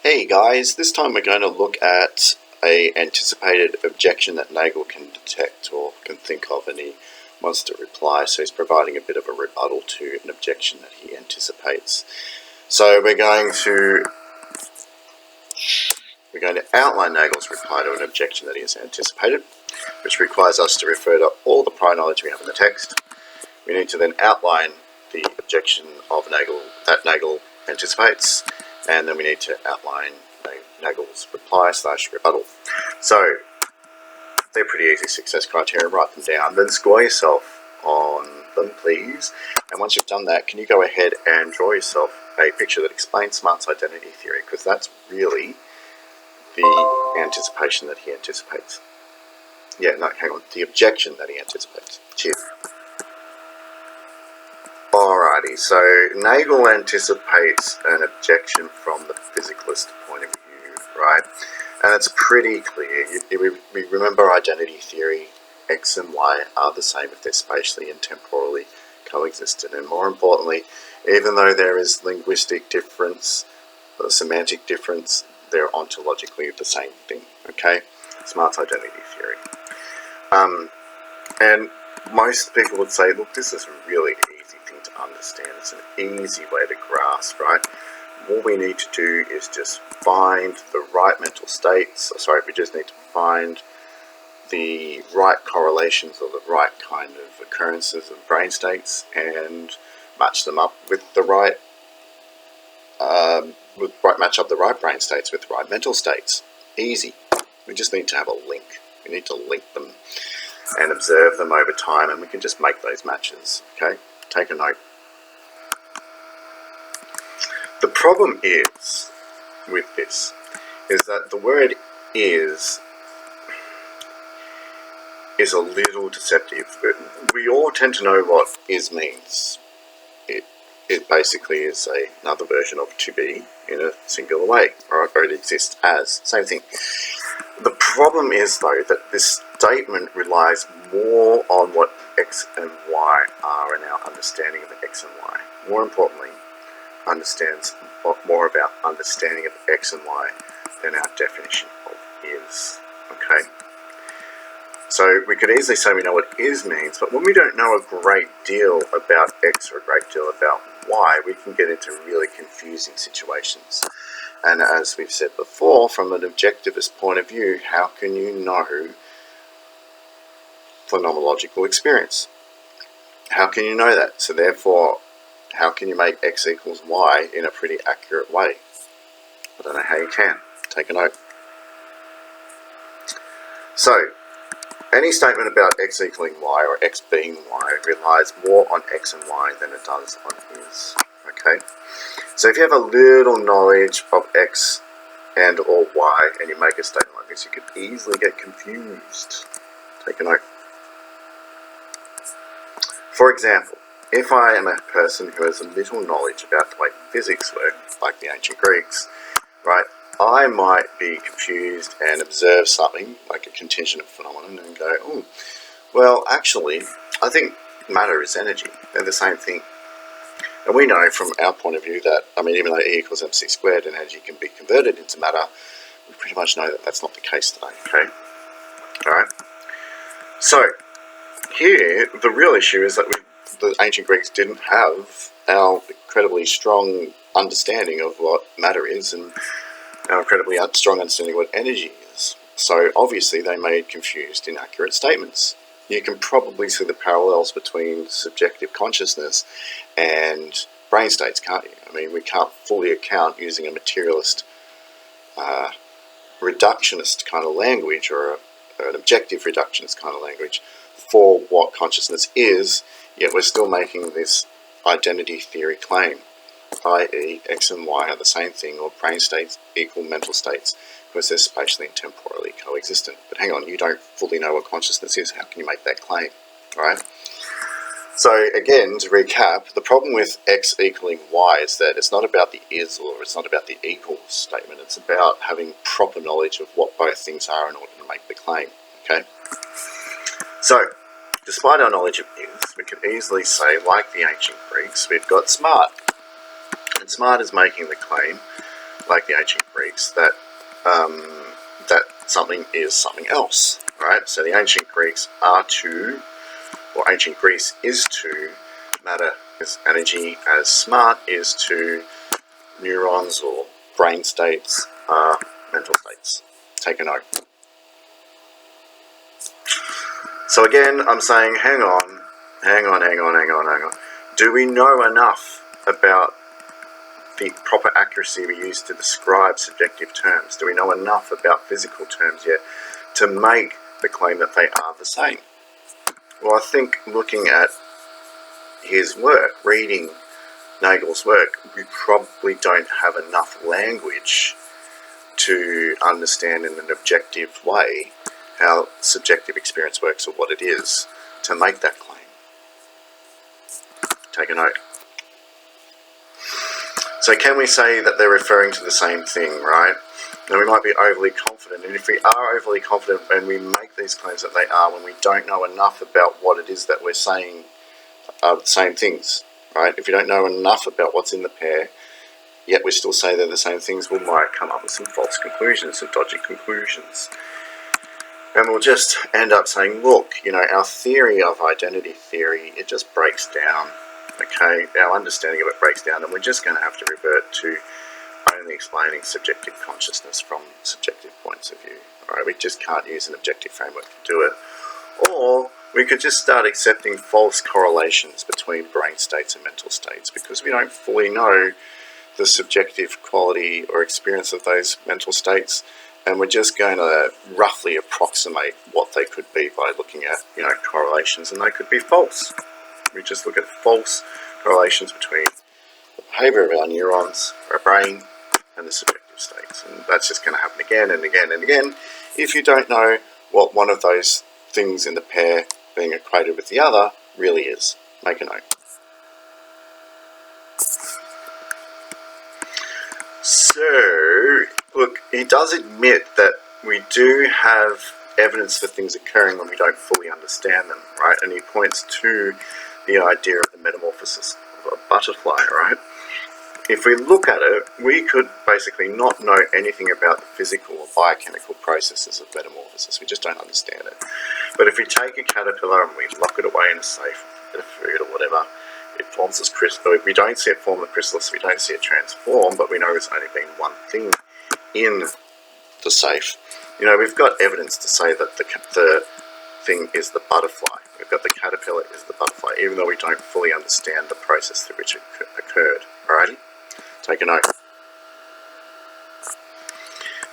Hey guys, this time we're going to look at an anticipated objection that Nagel can detect or can think of, and he wants to reply, so he's providing a bit of a rebuttal to an objection that he anticipates. So we're going to outline Nagel's reply to an objection that he has anticipated, which requires us to refer to all the prior knowledge we have in the text. We need to then outline the objection of Nagel that Nagel anticipates, and then we need to outline Nagel's reply / rebuttal. So they're pretty easy success criteria. Write them down, then score yourself on them, please. And once you've done that, can you go ahead and draw yourself a picture that explains Smart's identity theory, because that's really the anticipation that he anticipates. The objection that he anticipates. Cheers. Alrighty, so Nagel anticipates an objection from the physicalist point of view, right? And it's pretty clear. We remember identity theory, X and Y are the same if they're spatially and temporally coexistent. And more importantly, even though there is linguistic difference, or semantic difference, they're ontologically the same thing, okay? Smart's identity theory. And most people would say, look, this is a really easy thing to understand. It's an easy way to grasp, right? All we need to do is just find the right mental states. We just need to find the right correlations or the right kind of occurrences of brain states and match them up with the right, match up the right brain states with the right mental states. Easy. We just need to have a link. We need to link them and observe them over time, and we can just make those matches, okay? Take a note. The problem is, with this, is that the word is a little deceptive. We all tend to know what is means. It basically is another version of to be in a singular way, right? Or it exists as, same thing. The problem is, though, that this statement relies more on what X and Y are in our understanding of X and Y. More importantly, understands more about understanding of X and Y than our definition of is, okay? So we could easily say we know what is means, but when we don't know a great deal about X or a great deal about Y, we can get into really confusing situations. And as we've said before, from an objectivist point of view, how can you know phenomenological experience? How can you know that? So therefore, how can you make X equals Y in a pretty accurate way? I don't know how you can. Take a note. So, any statement about X equaling Y or X being Y relies more on X and Y than it does on is. Okay? So if you have a little knowledge of X and or Y and you make a statement like this, you could easily get confused. Take a note. For example, if I am a person who has a little knowledge about the way physics worked, like the ancient Greeks, right, I might be confused and observe something like a contingent of phenomenon and go, oh, well, actually, I think matter is energy. They're the same thing. And we know from our point of view that, even though E equals mc squared and energy can be converted into matter, we pretty much know that that's not the case today, okay? Alright? So, here, the real issue is that the ancient Greeks didn't have our incredibly strong understanding of what matter is and our incredibly strong understanding of what energy is. So obviously they made confused, inaccurate statements. You can probably see the parallels between subjective consciousness and brain states, can't you? We can't fully account using a materialist, reductionist kind of language or an objective reductionist kind of language for what consciousness is, yet we're still making this identity theory claim, i.e. X and Y are the same thing, or brain states equal mental states, because they're spatially and temporally coexistent. But hang on, you don't fully know what consciousness is. How can you make that claim, right? So again, to recap, the problem with X equaling Y is that it's not about the is or it's not about the equals statement. It's about having proper knowledge of what both things are in order to make the claim, okay? So, despite our knowledge of is, we could easily say, like the ancient Greeks, we've got Smart. And Smart is making the claim, like the ancient Greeks that that something is something else, right? So the ancient Greeks are to, or ancient Greece is to, matter is energy, as smart is to neurons or brain states are mental states. Take a note. So again, I'm saying, hang on. Do we know enough about the proper accuracy we use to describe subjective terms? Do we know enough about physical terms yet to make the claim that they are the same? Well, I think looking at his work, reading Nagel's work, we probably don't have enough language to understand in an objective way how subjective experience works or what it is to make that claim. Take a note. So can we say that they're referring to the same thing, right? Now, we might be overly confident, and if we are overly confident and we make these claims that they are when we don't know enough about what it is that we're saying are the same things, right? If you don't know enough about what's in the pair, yet we still say they're the same things, we might come up with some false conclusions, some dodgy conclusions. And we'll just end up saying, look, you know, our theory of identity theory, it just breaks down, okay? Our understanding of it breaks down, and we're just going to have to revert to only explaining subjective consciousness from subjective points of view, all right? We just can't use an objective framework to do it. Or we could just start accepting false correlations between brain states and mental states because we don't fully know the subjective quality or experience of those mental states, and we're just going to roughly approximate what they could be by looking at, you know, correlations, and they could be false. We just look at false correlations between the behavior of our neurons, our brain, and the subjective states, and that's just going to happen again and again and again if you don't know what one of those things in the pair being equated with the other really is. Make a note. So, look, he does admit that we do have evidence for things occurring when we don't fully understand them, right? And he points to the idea of the metamorphosis of a butterfly, right? If we look at it, we could basically not know anything about the physical or biochemical processes of metamorphosis. We just don't understand it. But if we take a caterpillar and we lock it away in a safe, in a food or whatever, it forms this crystal. We don't see it form the chrysalis, we don't see it transform, but we know there's only been one thing in the safe. You know, we've got evidence to say that the thing is the butterfly. We've got the caterpillar is the butterfly, even though we don't fully understand the process through which it occurred. Alrighty? Take a note.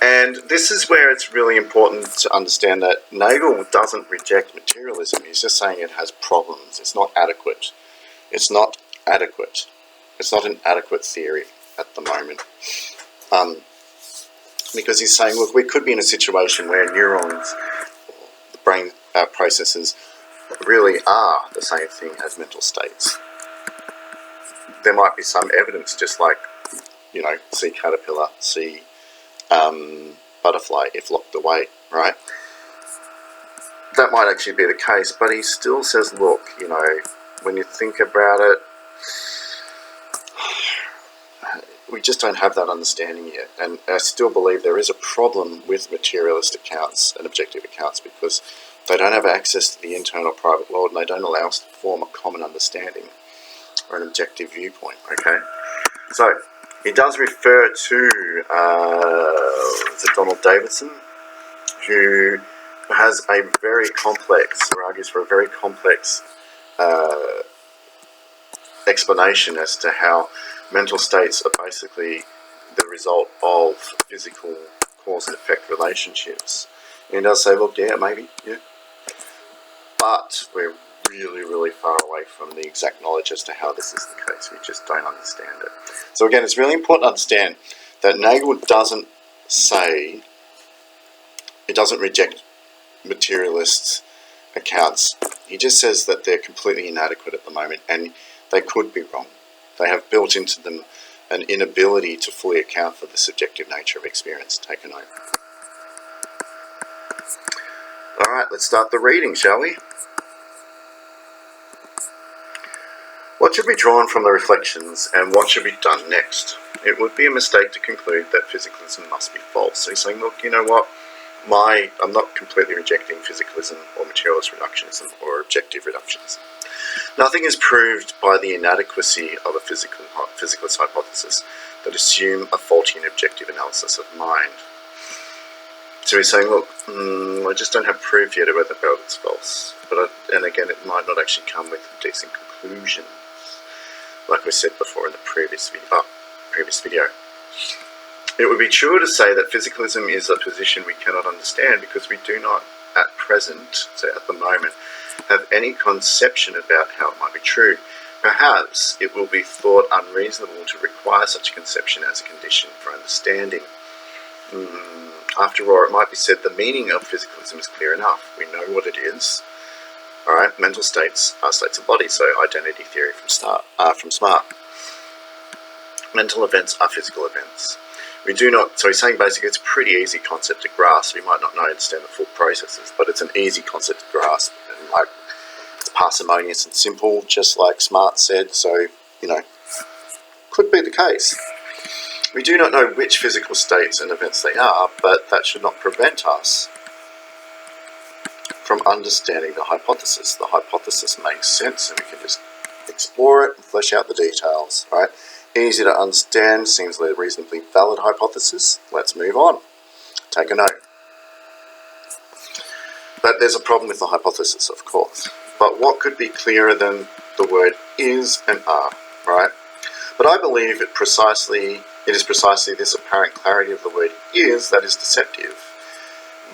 And this is where it's really important to understand that Nagel doesn't reject materialism. He's just saying it has problems. It's not adequate. It's not adequate. It's not an adequate theory at the moment. Because he's saying, look, we could be in a situation where neurons, the brain processes, really are the same thing as mental states. There might be some evidence, just like, you know, see caterpillar, see butterfly if locked away, right? That might actually be the case, but he still says, look, you know, when you think about it, we just don't have that understanding yet. And I still believe there is a problem with materialist accounts and objective accounts because they don't have access to the internal private world and they don't allow us to form a common understanding or an objective viewpoint, okay? So, he does refer to Donald Davidson, who has a very complex, or argues for a very complex explanation as to how mental states are basically the result of physical cause and effect relationships. And he does say, look, yeah, maybe, yeah. But we're really, really far away from the exact knowledge as to how this is the case. We just don't understand it. So again, it's really important to understand that Nagel doesn't say, he doesn't reject materialist accounts. He just says that they're completely inadequate at the moment and they could be wrong. They have built into them an inability to fully account for the subjective nature of experience. Take a note. Alright, let's start the reading, shall we? What should be drawn from the reflections and what should be done next? It would be a mistake to conclude that physicalism must be false. So he's saying, look, you know what? I'm not completely rejecting physicalism or materialist reductionism or objective reductionism. Nothing is proved by the inadequacy of a physicalist hypothesis that assume a faulty and objective analysis of mind. So he's saying, look, I just don't have proof yet about it's false. And again, it might not actually come with a decent conclusion, like we said before in the previous video. It would be truer to say that physicalism is a position we cannot understand because we do not at present, so at the moment, have any conception about how it might be true. Perhaps it will be thought unreasonable to require such a conception as a condition for understanding. After all, it might be said the meaning of physicalism is clear enough. We know what it is. Alright, mental states are states of body, so identity theory from Smart. Mental events are physical events. We do not, so he's saying basically it's a pretty easy concept to grasp. We might not understand the full processes, but it's an easy concept to grasp. And like, it's parsimonious and simple, just like Smart said, so, could be the case. We do not know which physical states and events they are, but that should not prevent us from understanding the hypothesis. The hypothesis makes sense and we can just explore it and flesh out the details, right? Easy to understand, seems like a reasonably valid hypothesis. Let's move on. Take a note. But there's a problem with the hypothesis, of course. But what could be clearer than the word is and are, right? But I believe it is precisely this apparent clarity of the word is that is deceptive.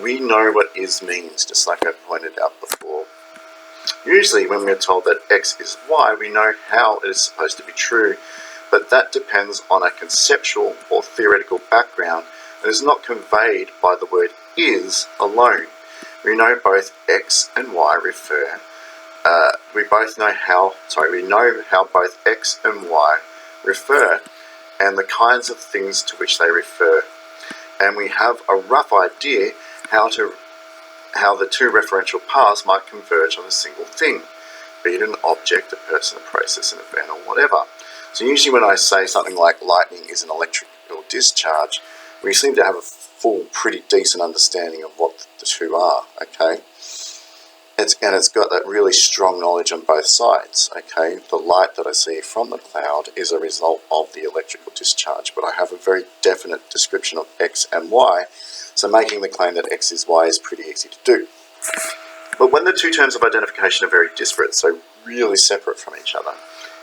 We know what is means, just like I pointed out before. Usually when we're told that X is Y, we know how it is supposed to be true, but that depends on a conceptual or theoretical background and is not conveyed by the word is alone. We know both X and Y refer. We know how both X and Y refer and the kinds of things to which they refer, and we have a rough idea how the two referential paths might converge on a single thing, be it an object, a person, a process, an event, or whatever. So usually when I say something like lightning is an electrical discharge, we seem to have a pretty decent understanding of what the two are, okay? It's got that really strong knowledge on both sides, okay? The light that I see from the cloud is a result of the electrical discharge, but I have a very definite description of X and Y, so making the claim that X is Y is pretty easy to do. But when the two terms of identification are very disparate, so really separate from each other,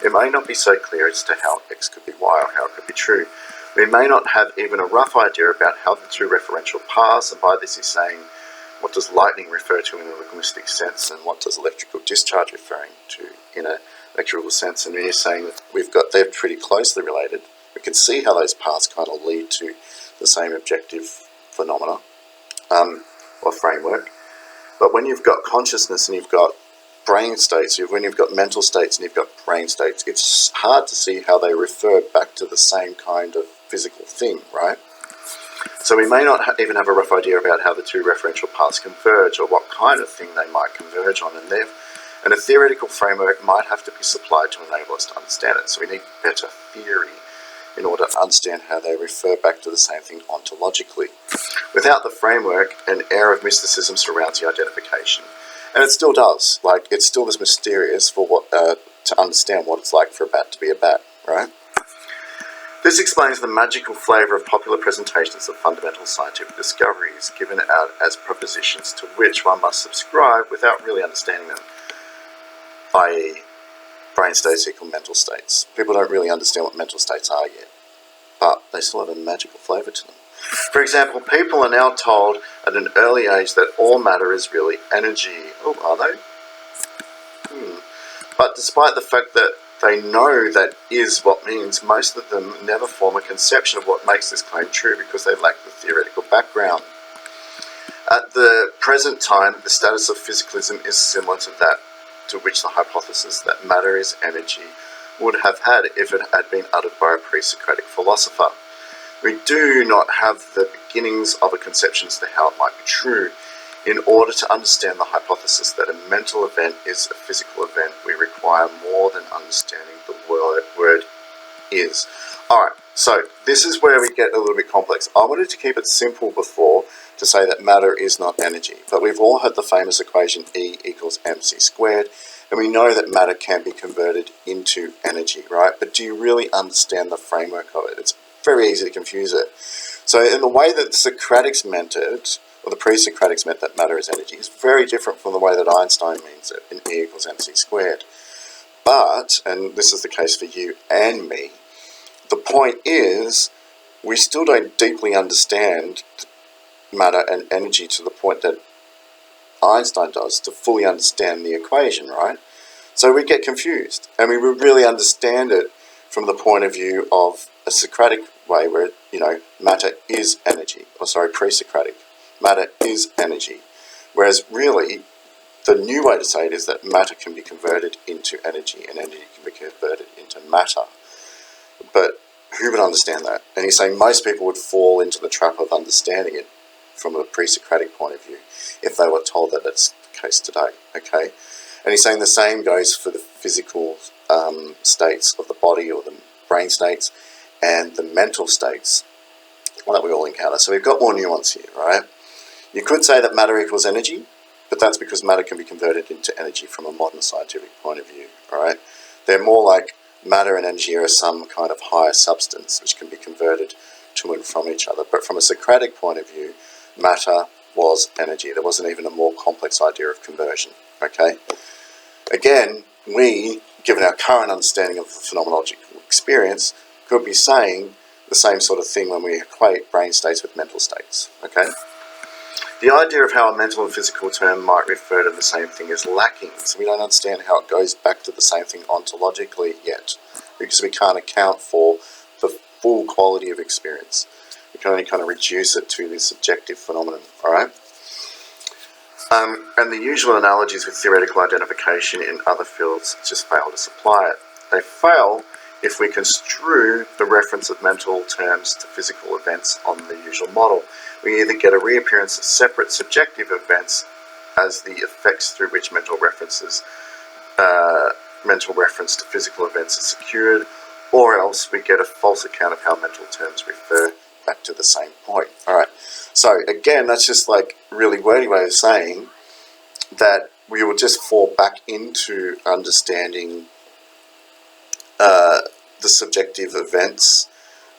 it may not be so clear as to how X could be Y or how it could be true. We may not have even a rough idea about how the two referential paths, and by this he's saying, what does lightning refer to in a linguistic sense, and what does electrical discharge referring to in a electrical sense? And he's saying that they're pretty closely related. We can see how those paths kind of lead to the same objective phenomena or framework. But when you've got consciousness and you've got brain states, when you've got mental states and you've got brain states, it's hard to see how they refer back to the same kind of physical thing, right? So we may not even have a rough idea about how the two referential paths converge or what kind of thing they might converge on, and a theoretical framework might have to be supplied to enable us to understand it. So we need better theory in order to understand how they refer back to the same thing ontologically. Without the framework, an air of mysticism surrounds the identification. And it still does. Like, it's still as mysterious for to understand what it's like for a bat to be a bat, right? This explains the magical flavour of popular presentations of fundamental scientific discoveries given out as propositions to which one must subscribe without really understanding them, i.e. brain states equal mental states. People don't really understand what mental states are yet, but they still have a magical flavour to them. For example, people are now told at an early age that all matter is really energy. Oh, are they? But despite the fact that they know that is what means, most of them never form a conception of what makes this claim true because they lack the theoretical background. At the present time, the status of physicalism is similar to that to which the hypothesis that matter is energy would have had if it had been uttered by a pre-Socratic philosopher. We do not have the beginnings of a conception as to how it might be true. In order to understand the hypothesis that a mental event is a physical event, we require more than understanding the word is. Alright, so this is where we get a little bit complex. I wanted to keep it simple before to say that matter is not energy, but we've all heard the famous equation E equals mc squared, and we know that matter can be converted into energy, right? But do you really understand the framework of it? It's very easy to confuse it. So in the way that the Socratics meant it, or the pre-Socratics meant that matter is energy, is very different from the way that Einstein means it in E equals mc squared. But, and this is the case for you and me, the point is we still don't deeply understand matter and energy to the point that Einstein does to fully understand the equation, right? So we get confused, and we would really understand it from the point of view of a Socratic way where, you know, matter is energy, or sorry, pre-Socratic, matter is energy. Whereas really, the new way to say it is that matter can be converted into energy, and energy can be converted into matter. But who would understand that? And he's saying most people would fall into the trap of understanding it from a pre-Socratic point of view if they were told that that's the case today, okay? And he's saying the same goes for the physical states of the body, or the brain states, and the mental states that we all encounter. So we've got more nuance here, right? You could say that matter equals energy, but that's because matter can be converted into energy from a modern scientific point of view, all right? They're more like matter and energy are some kind of higher substance which can be converted to and from each other. But from a Socratic point of view, matter was energy. There wasn't even a more complex idea of conversion, okay? Again, we, given our current understanding of the phenomenological experience, could be saying the same sort of thing when we equate brain states with mental states, okay? The idea of how a mental and physical term might refer to the same thing is lacking, so we don't understand how it goes back to the same thing ontologically yet, because we can't account for the full quality of experience. We can only kind of reduce it to this subjective phenomenon, alright? And the usual analogies with theoretical identification in other fields just fail to supply it. They fail if we construe the reference of mental terms to physical events on the usual model. We either get a reappearance of separate subjective events as the effects through which mental reference to physical events is secured, or else we get a false account of how mental terms refer back to the same point. Alright, so again, that's just like really wordy way of saying that we will just fall back into understanding the subjective events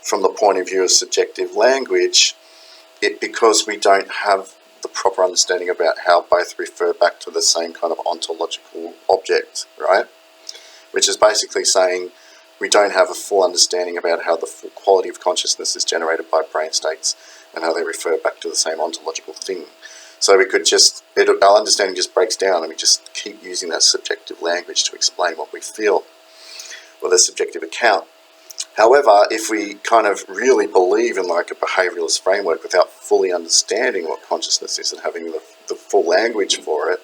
from the point of view of subjective language, because we don't have the proper understanding about how both refer back to the same kind of ontological object, right? Which is basically saying we don't have a full understanding about how the full quality of consciousness is generated by brain states and how they refer back to the same ontological thing. So we could just, our understanding just breaks down and we just keep using that subjective language to explain what we feel, or the subjective account. However, if we kind of really believe in like a behavioralist framework without fully understanding what consciousness is and having the full language for it,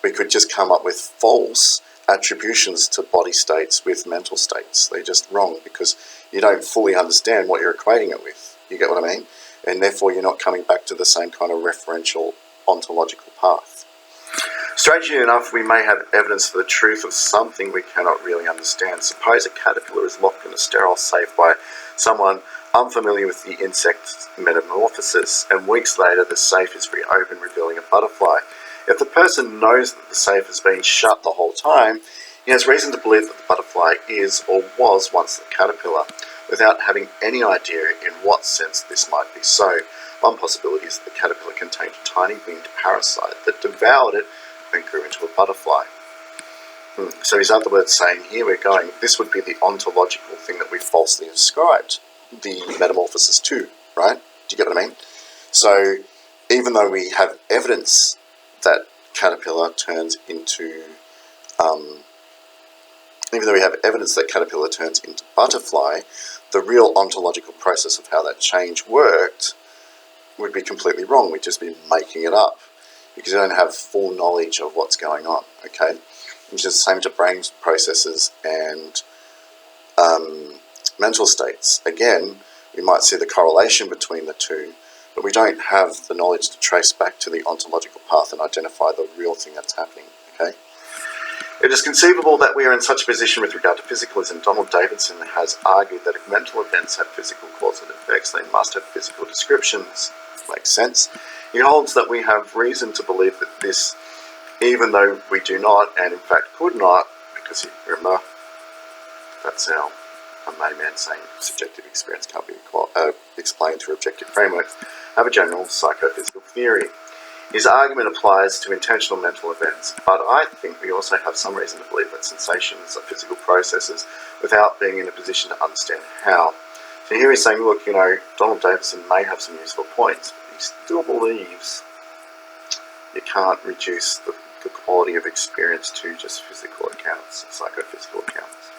we could just come up with false attributions to body states with mental states. They're just wrong because you don't fully understand what you're equating it with. You get what I mean? And therefore you're not coming back to the same kind of referential ontological path. Strangely enough, we may have evidence for the truth of something we cannot really understand. Suppose a caterpillar is locked in a sterile safe by someone unfamiliar with the insect's metamorphosis, and weeks later the safe is reopened, revealing a butterfly. If the person knows that the safe has been shut the whole time, he has reason to believe that the butterfly is or was once the caterpillar, without having any idea in what sense this might be so. One possibility is that the caterpillar contained a tiny winged parasite that devoured it and grew into a butterfly. So in other words saying here we're going, this would be the ontological thing that we falsely ascribed the metamorphosis to, right? Do you get what I mean? So even though we have evidence that caterpillar turns into, butterfly, the real ontological process of how that change worked would be completely wrong. We'd just be making it up because you don't have full knowledge of what's going on, okay? Which is the same to brain processes and mental states. Again, we might see the correlation between the two, but we don't have the knowledge to trace back to the ontological path and identify the real thing that's happening, okay? It is conceivable that we are in such a position with regard to physicalism. Donald Davidson has argued that if mental events have physical causative effects, they must have physical descriptions. Makes sense. He holds that we have reason to believe that this, even though we do not, and in fact could not, because remember, that's our layman saying subjective experience can't be explained through objective frameworks, have a general psychophysical theory. His argument applies to intentional mental events, but I think we also have some reason to believe that sensations are physical processes without being in a position to understand how. So here he's saying, look, Donald Davidson may have some useful points, but he still believes you can't reduce the quality of experience to just physical accounts, psychophysical accounts.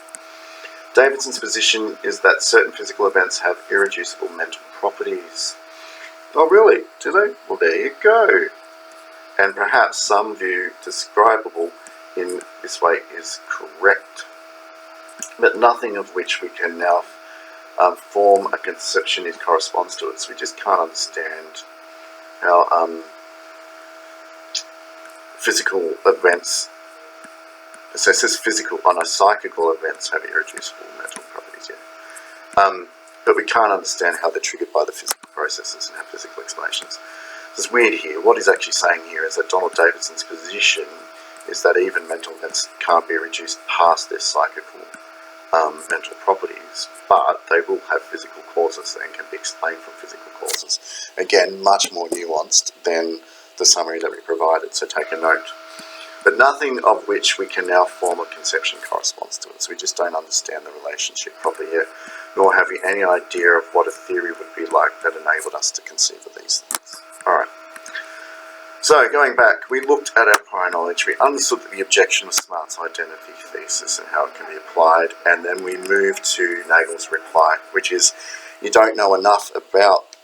Davidson's position is that certain physical events have irreducible mental properties. Oh really? Do they? Well, there you go. And perhaps some view describable in this way is correct, but nothing of which we can now form a conception it corresponds to it. So we just can't understand how physical events, so it says physical, psychical events have irreducible mental properties, yeah. But we can't understand how they're triggered by the physical processes and have physical explanations. It's weird here. What he's actually saying here is that Donald Davidson's position is that even mental events can't be reduced past their psychical mental properties, but they will have physical causes and can be explained from physical causes. Again, much more nuanced than the summary that we provided, so take a note. But nothing of which we can now form a conception corresponds to it, so we just don't understand the relationship properly yet, nor have we any idea of what a theory would be like that enabled us to conceive of these things. Alright, so going back, we looked at our prior knowledge, we understood that the objection was Smart's identity thesis and how it can be applied, and then we moved to Nagel's reply, which is you don't know enough about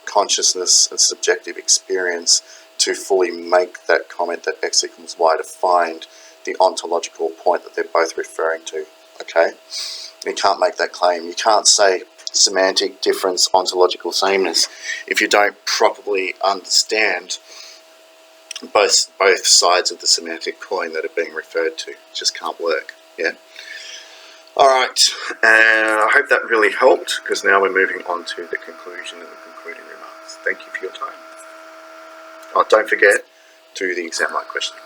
consciousness and subjective experience to fully make that comment that x equals y to find the ontological point that they're both referring to, okay? You can't make that claim. You can't say semantic difference, ontological sameness, if you don't properly understand both sides of the semantic coin that are being referred to. It just can't work, yeah? Alright, I hope that really helped, because now we're moving on to the conclusion and the concluding remarks. Thank you for your time. Oh, don't forget to do the exam-like questioning.